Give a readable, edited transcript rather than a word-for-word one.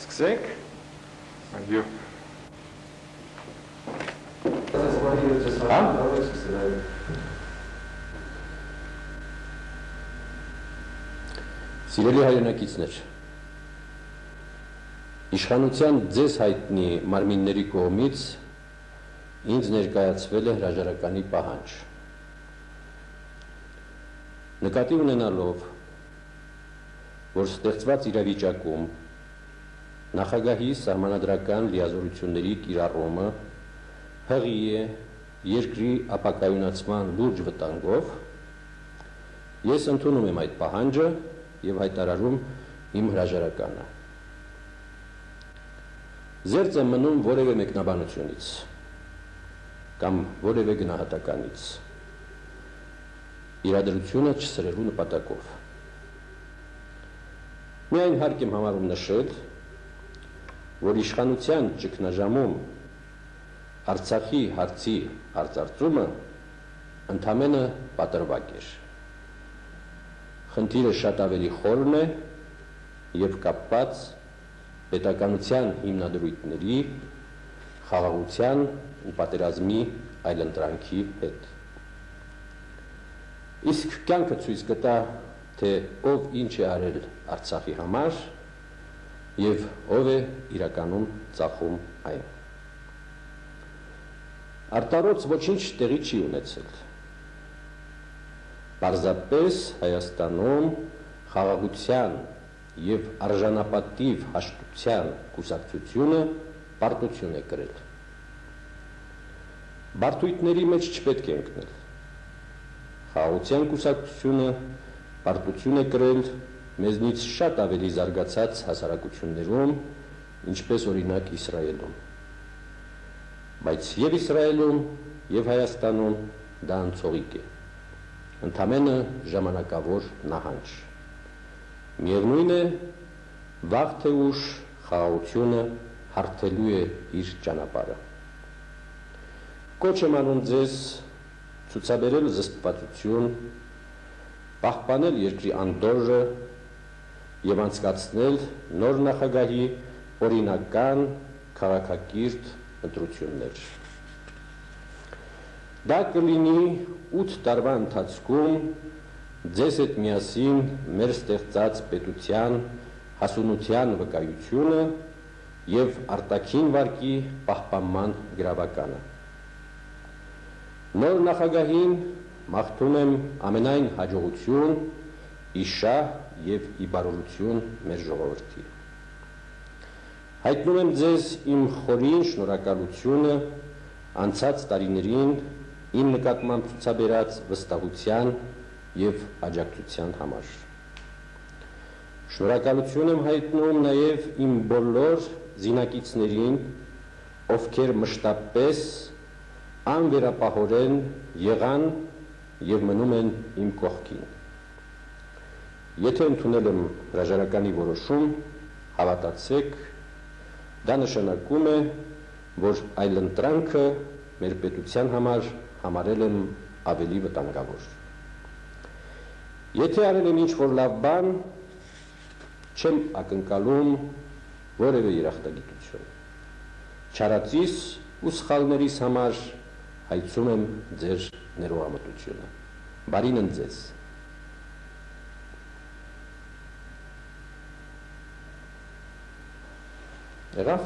Սկսենք։ Այո։ Սիրելի հայրենակիցներ, իշխանության ձեզ հայտնի մարմինների կողմից ինձ ներկայացվել է հրաժարականի պահանջ։ Նկատի ունենալով, որ ստեղծված իրավիճակում նախագահի սահմանադրական լիազորությունների կիրառումը հղի է երկրի ապակայունացման լուրջ վտանգով, ես ընդունում եմ այդ պահանջը և հայտարարում իմ հրաժարականը։ Զերծ եմ մնում որևէ մեկնաբանությունից կամ որևէ գնահատականից, իրադրությունը չսրելու նպատակով։ Միայն հարկ եմ համարում նշել, որ իշխանության ճգնաժամում Արցախի հարցի արծարծումը ընդամենը պատրվակ էր։ Խնդիրը շատ ավելի խորն է և կապված պետականության հիմնադրույթների, խաղաղության ու պատերազմի այլընտրանքի հետ։ Իսկ կյանքը ցույց կտա, թե ով ինչ է արել Արցախի համար և ով է իրականում ծախում այն։ Արտառոց ոչինչ տեղի չի ունեցել։ Պարզապես Հայաստանում խաղաղության և արժանապատիվ հաշտության կուսակցությունը պարտություն է կրել։ Բարդույթների մեջ չպետք է ընկնել։ Խաղաղության կուսակցությունը պարտություն է կրել մեզնից շատ ավելի զարգացած հասարակություններում, ինչպես օրինակ Իսրայելում։ Բայց և Իսրայելում, և Հայաստանում դա անցողիկ է, ընդամենը ժամանակավոր նահանջ։ Միևնույն է, վաղ թե ուշ խաղաղությունը հարթելու է իր ճանապարհը։ Կոչ եմ անում ձեզ ցուցաբերել զսպվածություն, պահպանել երկրի անդորրը և անցկացնել նոր նախագահի օրինական քաղաքակիրթ ընտրություններ։ Դա կլինի 8 տարվա ընթացքում ձեզ հետ միասին մեր ստեղծած պետության հասունության վկայությունը և արտաքին վարկի պահպանման գրավականը։ Նոր նախագահին մաղթում եմ ամենայն հաջողություն, ի շահ և ի բարօրություն մեր ժողովրդի։ Հայտնում եմ ձեզ իմ խորին շնորհակալությունը անցած տարիներին իմ նկատմամբ ցուցաբերած վստահության և աջակցության համար։ Շնորհակալություն եմ հայտնում նաև իմ բոլոր զինակիցներին, ովքեր մշտապես անվերապահորեն եղան և մնում են իմ կողքին։ Եթե ընդունել եմ հրաժարականի որոշում, հավատացեք, դա նշանակում է, որ այլընտրանքը մեր պետության համար համարել եմ ավելի վտանգավոր։ Եթե արել եմ ինչ-որ լավ բան, չեմ ակնկալում որևէ երախտագիտություն։ Չարածիս ու սխալներիս համար հայցում եմ ձեր ներողամտությունը։ Բարին ընձեզ։ Եղավ։